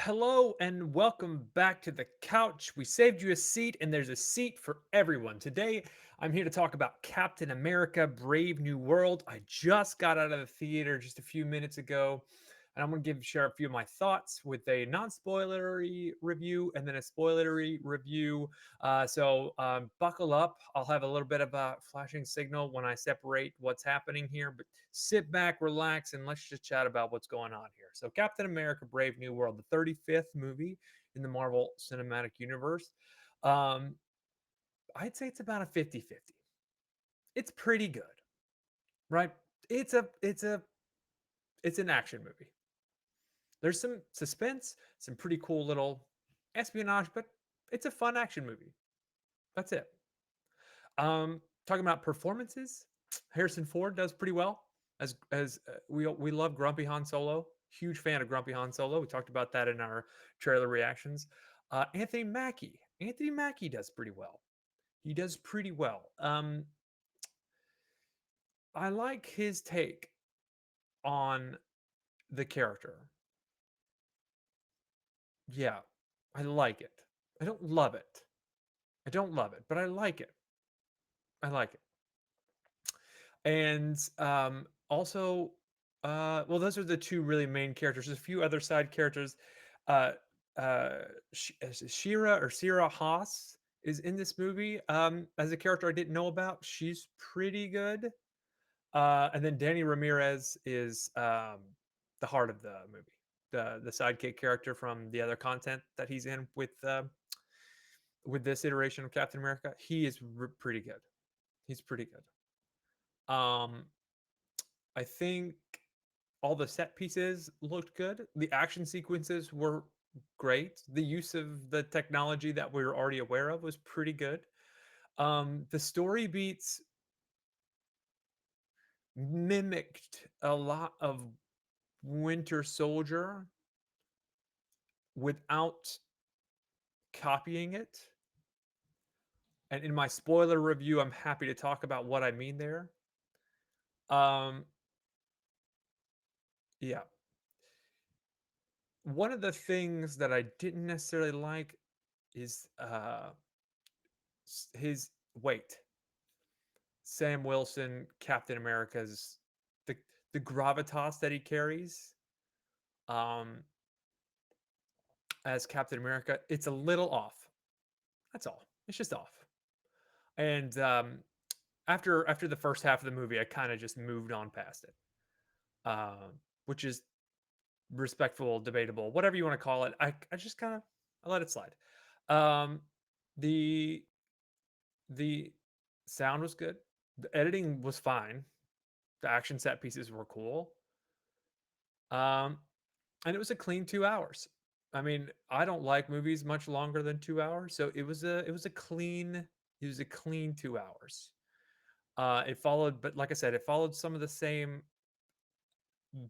Hello and welcome back to the couch. We saved you a seat, and there's a seat for everyone. Today, I'm here to talk about Captain America Brave New World. I just got out of the theater just a few minutes ago, and I'm going to share a few of my thoughts with a non spoilery review and then a spoilery review. So buckle up. I'll have a little bit of a flashing signal when I separate what's happening here, but sit back, relax, and let's just chat about what's going on here. So, Captain America Brave New World, the 35th movie in the Marvel Cinematic Universe. Um, I'd say it's about a 50-50. It's pretty good, right? It's an action movie. There's some suspense, some pretty cool little espionage, but it's a fun action movie. That's it. Talking about performances, Harrison Ford does pretty well as we love Grumpy Han Solo. Huge fan of Grumpy Han Solo. We talked about that in our trailer reactions. Anthony Mackie does pretty well. He does pretty well. I like his take on the character. Yeah, I like it. I don't love it. I don't love it, but I like it. I like it. And also, well, those are the two really main characters. There's a few other side characters. Uh, Shira or Sierra Haas is in this movie as a character I didn't know about. She's pretty good. And then Danny Ramirez is the heart of the movie, the sidekick character from the other content that he's in with this iteration of Captain America. He is pretty good. He's pretty good. I think all the set pieces looked good. The action sequences were great. The use of the technology that we were already aware of was pretty good. The story beats mimicked a lot of Winter Soldier without copying it. And in my spoiler review, I'm happy to talk about what I mean there. Um, yeah. One of the things that I didn't necessarily like is his weight. Sam Wilson, Captain America's the the gravitas that he carries um, as Captain America, it's a little off. That's all. It's just off. And after the first half of the movie, I kind of just moved on past it, which is respectful, debatable, whatever you want to call it. I just kind of I let it slide. Um, the the sound was good. The editing was fine. The action set pieces were cool. Um, and it was a clean 2 hours. I mean, I don't like movies much longer than 2 hours, so it was a clean 2 hours. It followed, but like I said, it followed some of the same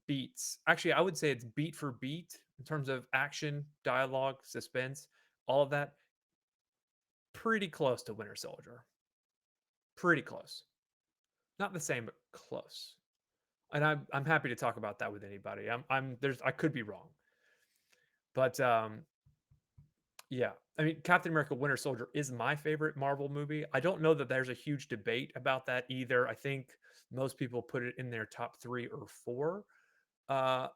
beats. Actually, I would say it's beat for beat in terms of action, dialogue, suspense, all of that. Pretty close to Winter Soldier. Pretty close. Not the same, but close. And I'm happy to talk about that with anybody. I'm there's I could be wrong, but yeah. I mean, Captain America Winter Soldier is my favorite Marvel movie. I don't know that there's a huge debate about that either. I think most people put it in their top 3 or 4. Uh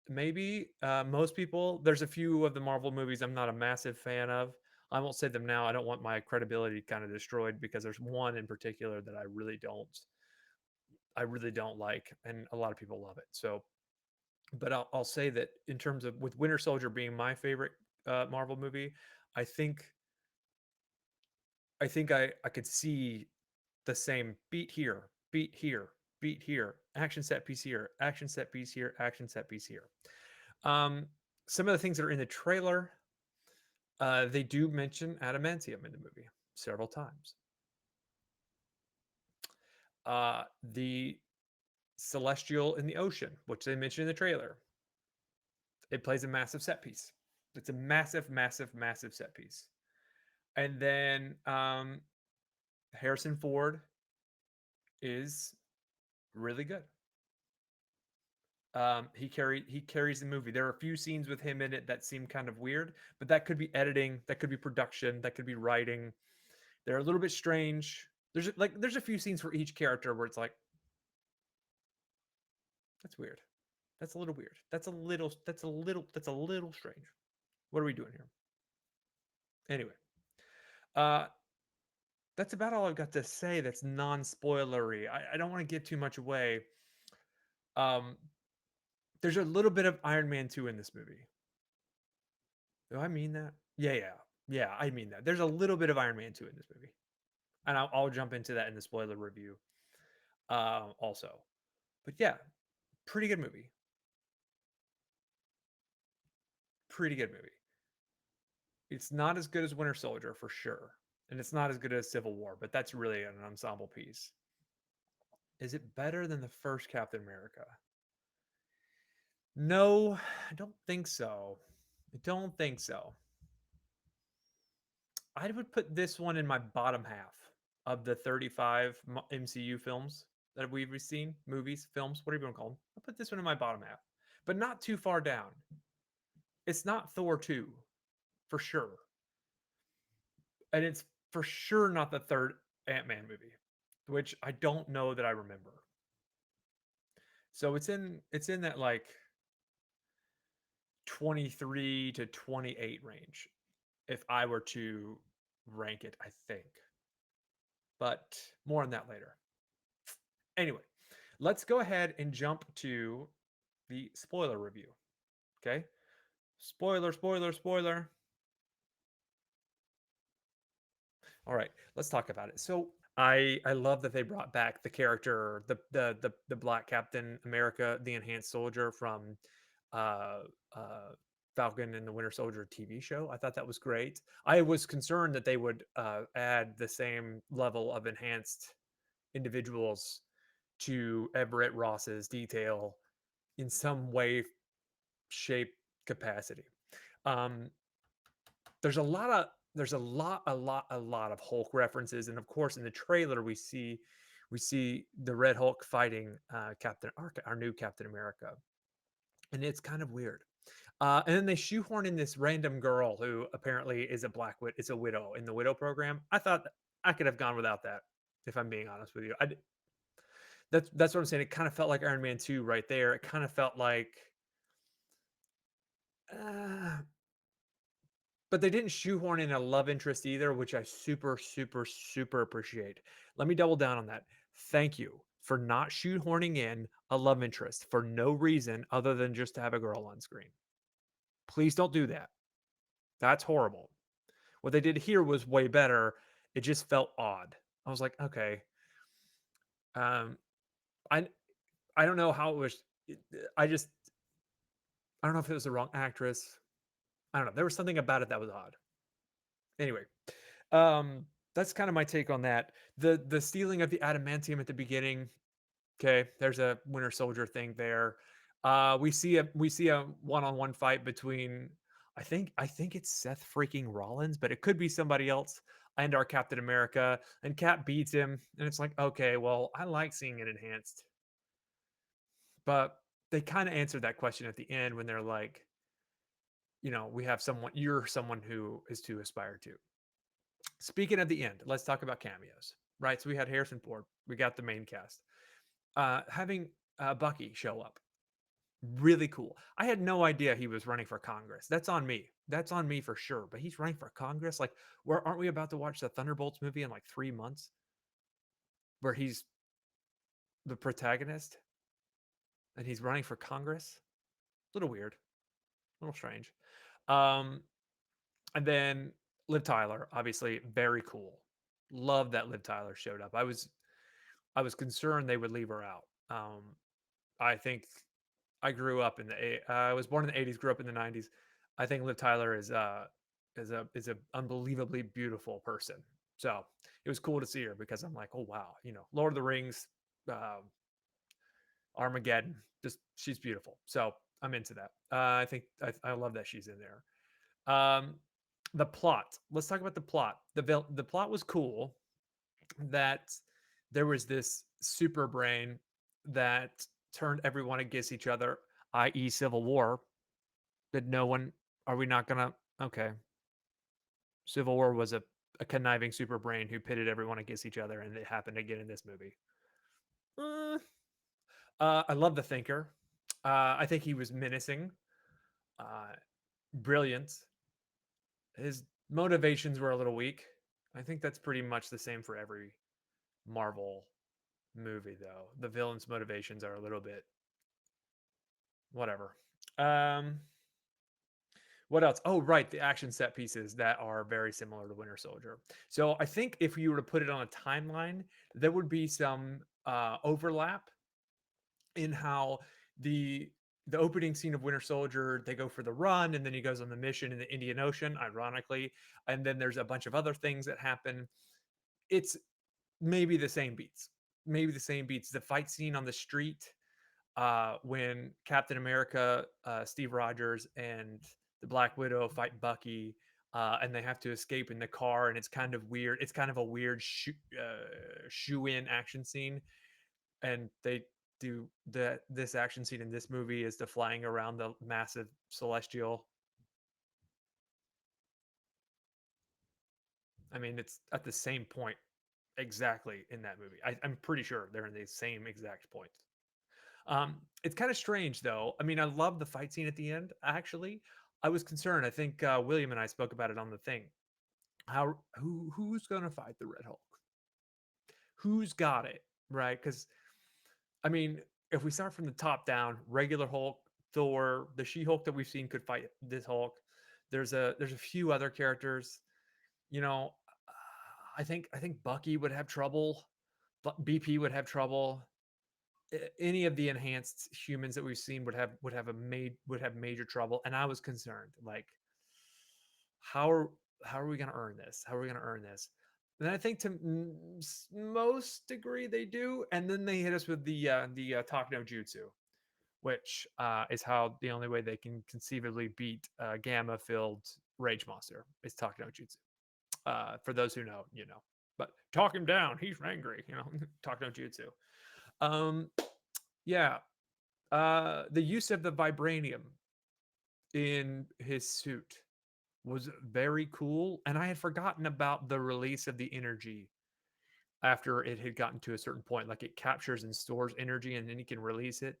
maybe most people, there's a few of the Marvel movies I'm not a massive fan of. I won't say them now. I don't want my credibility kind of destroyed because there's one in particular that I really don't like, and a lot of people love it. So, but I'll say that in terms of with Winter Soldier being my favorite Marvel movie, I think I could see the same beat here, beat here, beat here, action set piece here, action set piece here, action set piece here. Um, some of the things that are in the trailer, they do mention adamantium in the movie several times. The celestial in the ocean, which they mentioned in the trailer, it plays a massive set piece. It's a massive, massive, massive set piece. And then Harrison Ford is really good. He carries the movie. There are a few scenes with him in it that seem kind of weird, but that could be editing, that could be production, that could be writing. They're a little bit strange. There's a few scenes for each character where it's like, that's weird. That's a little weird. That's a little strange. What are we doing here? Anyway, uh, that's about all I've got to say. That's non-spoilery. I don't want to give too much away. Um, there's a little bit of Iron Man 2 in this movie. Do I mean that? Yeah. I mean that. There's a little bit of Iron Man 2 in this movie, and I'll jump into that in the spoiler review, also. But yeah, pretty good movie. Pretty good movie. It's not as good as Winter Soldier for sure, and it's not as good as Civil War, but that's really an ensemble piece. Is it better than the first Captain America? No, I don't think so. I don't think so. I would put this one in my bottom half of the 35 MCU films that we've seen, movies, films, whatever you want to call them. I'll put this one in my bottom half, but not too far down. It's not Thor 2, for sure. And it's for sure not the third Ant-Man movie, which I don't know that I remember. So it's in that like 23 to 28 range if I were to rank it, I think. But more on that later. Anyway, let's go ahead and jump to the spoiler review. Okay? Spoiler, spoiler, spoiler. All right, let's talk about it. So I love that they brought back the character, the Black Captain America, the enhanced soldier from uh uh Falcon and the Winter Soldier TV show. I thought that was great. I was concerned that they would add the same level of enhanced individuals to Everett Ross's detail in some way, shape, capacity. Um, there's a lot of there's a lot of Hulk references, and of course, in the trailer, we see the Red Hulk fighting our new Captain America, and it's kind of weird. And then they shoehorn in this random girl who apparently is it's a widow in the widow program. I thought I could have gone without that, if I'm being honest with you. That's what I'm saying. It kind of felt like Iron Man 2 right there. It kind of felt like, uh, but they didn't shoehorn in a love interest either, which I super, super, super appreciate. Let me double down on that. Thank you for not shoehorning in a love interest for no reason other than just to have a girl on screen. Please don't do that. That's horrible. What they did here was way better. It just felt odd. I was like, okay, um, I I don't know how it was. I just I don't know if it was the wrong actress. I don't know. There was something about it that was odd. Anyway, um, that's kind of my take on that. The stealing of the adamantium at the beginning. Okay, there's a Winter Soldier thing there. We see a one-on-one fight between I think it's Seth freaking Rollins, but it could be somebody else and our Captain America. And Cap beats him, and it's like, okay, well, I like seeing it enhanced, but they kind of answered that question at the end when they're like, we have someone, you're someone who is to aspire to. Speaking of the end, let's talk about cameos, right? So we had Harrison Ford, we got the main cast. Having Bucky show up, really cool. I had no idea he was running for Congress. That's on me. That's on me for sure. But he's running for Congress. Like, where aren't we about to watch the Thunderbolts movie in like 3 months, where he's the protagonist and he's running for Congress? A little weird, a little strange. Um, and then Liv Tyler, obviously very cool. Love that Liv Tyler showed up. I was concerned they would leave her out. I think I grew up in I was born in the '80s, grew up in the '90s. I think Liv Tyler is a unbelievably beautiful person. So it was cool to see her because I'm like, oh wow, Lord of the Rings, uh, Armageddon, just she's beautiful. So I'm into that. I think I love that she's in there. The plot. Let's talk about the plot. The plot was cool. That there was this super brain that turned everyone against each other, i.e., Civil War. That no one, are we not gonna? Okay, Civil War was a conniving super brain who pitted everyone against each other, and it happened again in this movie. Uh, I love the Thinker. I think he was menacing, uh, brilliant. His motivations were a little weak. I think that's pretty much the same for every Marvel movie, though. The villain's motivations are a little bit whatever. Um, what else? Oh, right, the action set pieces that are very similar to Winter Soldier. So I think if you were to put it on a timeline, there would be some overlap in how the the opening scene of Winter Soldier, they go for the run, and then he goes on the mission in the Indian Ocean, ironically, and then there's a bunch of other things that happen. It's maybe the same beats, maybe the same beats. The fight scene on the street when Captain America, Steve Rogers, and the Black Widow fight Bucky, and they have to escape in the car, and it's kind of weird. It's kind of a weird shoe in action scene, and they do that. This action scene in this movie is the flying around the massive celestial. I mean, it's at the same point exactly in that movie. I'm pretty sure they're in the same exact points. It's kind of strange though. I mean, I love the fight scene at the end. Actually, I was concerned. I think William and I spoke about it on the thing. Who's gonna fight the Red Hulk? Who's got it? Right? Because I mean, if we start from the top down, regular Hulk, Thor, the She Hulk that we've seen could fight this Hulk. There's a few other characters. You know, I think Bucky would have trouble. But BP would have trouble. Any of the enhanced humans that we've seen would have major trouble, and I was concerned like how are how are we going to earn this, how are we going to earn this? And I think to most degree they do, and then they hit us with the talk no jutsu, which is how the only way they can conceivably beat gamma filled rage monster is talk no jutsu. For those who know, you know, but talk him down, he's angry, you know. Talk no jutsu. um yeah. The use of the vibranium in his suit was very cool, and I had forgotten about the release of the energy after it had gotten to a certain point. Like it captures and stores energy, and then he can release it.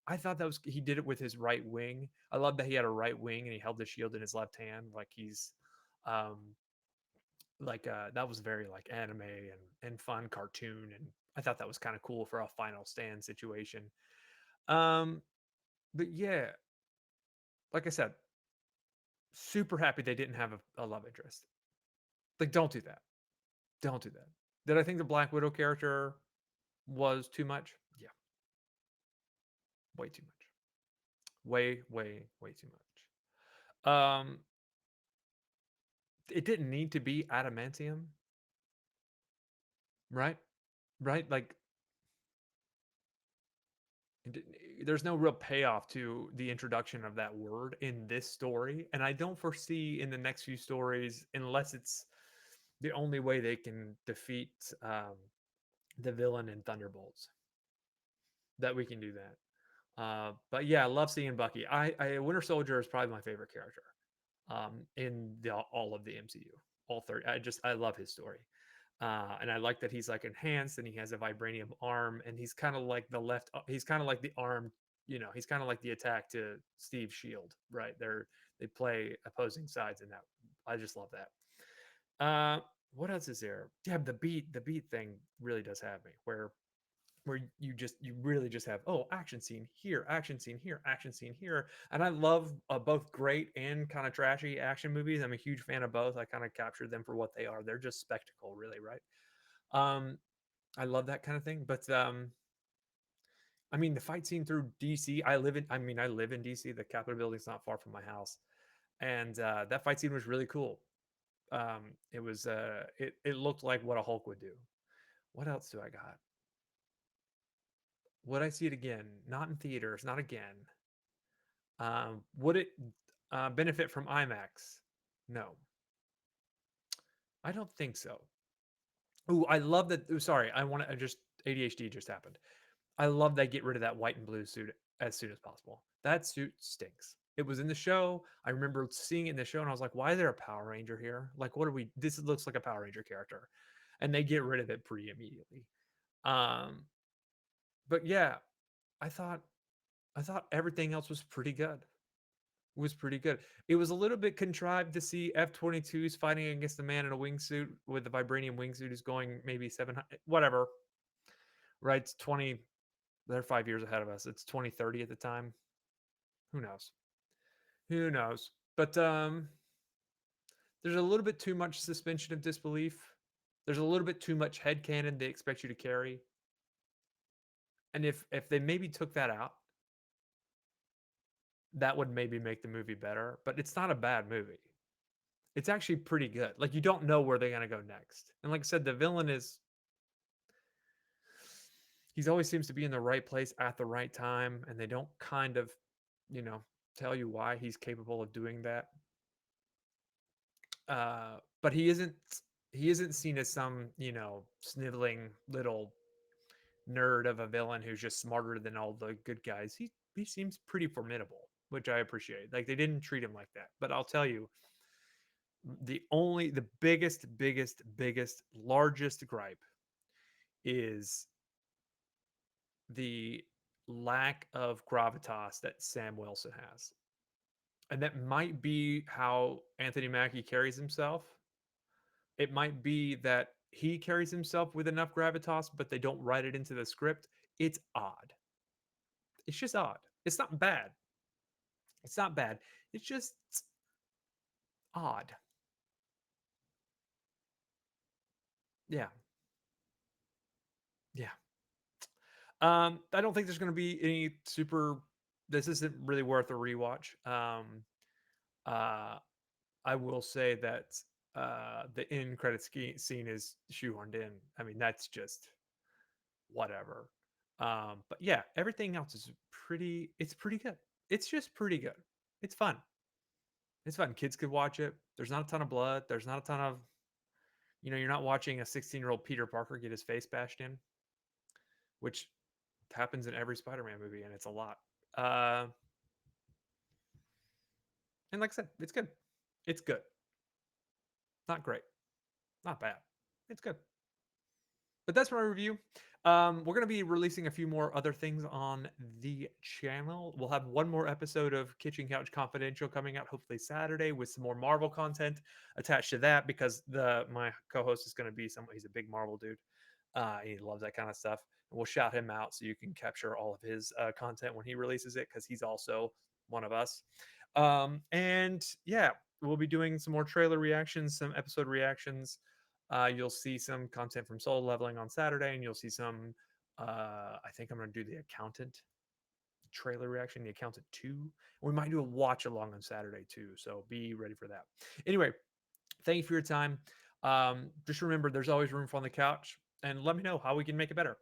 I thought that was he did it with his right wing. I love that he had a right wing and he held the shield in his left hand, like he's, um, that was very like anime and fun cartoon, and I thought that was kind of cool for a final stand situation. Um, but yeah, like I said, super happy they didn't have a love interest. Like, don't do that. Don't do that. Did I think the Black Widow character was too much? Yeah, way too much. Way, way, way too much. It didn't need to be adamantium, right? Right? Like, there's no real payoff to the introduction of that word in this story, and I don't foresee in the next few stories, unless it's the only way they can defeat the villain in Thunderbolts, that we can do that. But yeah, I love seeing Bucky. Winter Soldier is probably my favorite character in all of the MCU, all 30. I love his story, and I like that he's like enhanced and he has a vibranium arm, and he's kind of like the left. He's kind of like the arm. You know, he's kind of like the attack to Steve's shield, right? They play opposing sides in that. I just love that. What else is there? Yeah, the beat thing really does have me where you really just have, oh, action scene here, action scene here, action scene here. And I love both great and kind of trashy action movies. I'm a huge fan of both. I kind of capture them for what they are. They're just spectacle, really, right? um I love that kind of thing. But I mean, the fight scene through DC, I live in DC. The Capitol building's not far from my house, and that fight scene was really cool. It was it looked like what a Hulk would do. What else do I got? Would I see it again? Not in theaters, not again. Would it benefit from IMAX? No, I don't think so. Ooh, I love that. Ooh, sorry, I want to just ADHD just happened. I love they get rid of that white and blue suit as soon as possible. That suit stinks. It was in the show. I remember seeing it in the show, and I was like, "Why is there a Power Ranger here? Like, what are we? This looks like a Power Ranger character," and they get rid of it pretty immediately. Um, but yeah, I thought I thought everything else was pretty good. Was pretty good. It was a little bit contrived to see F-22s fighting against a man in a wingsuit with the vibranium wingsuit is going maybe 700, whatever. Right? It's 20. They're 5 years ahead of us. It's 2030 at the time. Who knows? Who knows? But there's a little bit too much suspension of disbelief. There's a little bit too much headcanon they expect you to carry. And if they maybe took that out, that would maybe make the movie better. But it's not a bad movie. It's actually pretty good. Like you don't know where they're gonna go next. And like I said, the villain is he's always seems to be in the right place at the right time, and they don't kind of, you know, tell you why he's capable of doing that. But he isn't seen as some, sniveling little nerd of a villain who's just smarter than all the good guys. He seems pretty formidable, which I appreciate. Like they didn't treat him like that. But I'll tell you, the biggest, largest gripe is the lack of gravitas that Sam Wilson has. And that might be how Anthony Mackie carries himself. It might be that he carries himself with enough gravitas, but they don't write it into the script. It's odd. It's just odd. It's not bad. It's not bad. It's just odd. Yeah. Yeah. I don't think there's going to be any super. This isn't really worth a rewatch. Uh, I will say that the end credit scene is shoehorned in. I mean, that's just whatever. But yeah, everything else is pretty. It's pretty good. It's just pretty good. It's fun. It's fun. Kids could watch it. There's not a ton of blood. There's not a ton of, you're not watching a 16-year-old Peter Parker get his face bashed in, which happens in every Spider-Man movie, and it's a lot. Uh, and like I said, it's good. It's good. Not great. Not bad. It's good. But that's my review. We're going to be releasing a few more other things on the channel. We'll have one more episode of Kitchen Couch Confidential coming out hopefully Saturday with some more Marvel content attached to that because my co-host is going to be he's a big Marvel dude. He loves that kind of stuff. And we'll shout him out so you can capture all of his content when he releases it because he's also one of us. And yeah, we'll be doing some more trailer reactions, some episode reactions. You'll see some content from Soul Leveling on Saturday, and you'll see some. I think I'm going to do the Accountant trailer reaction, the Accountant 2. We might do a watch along on Saturday too, so be ready for that. Anyway, thank you for your time. Just remember, there's always room for on the couch, and let me know how we can make it better.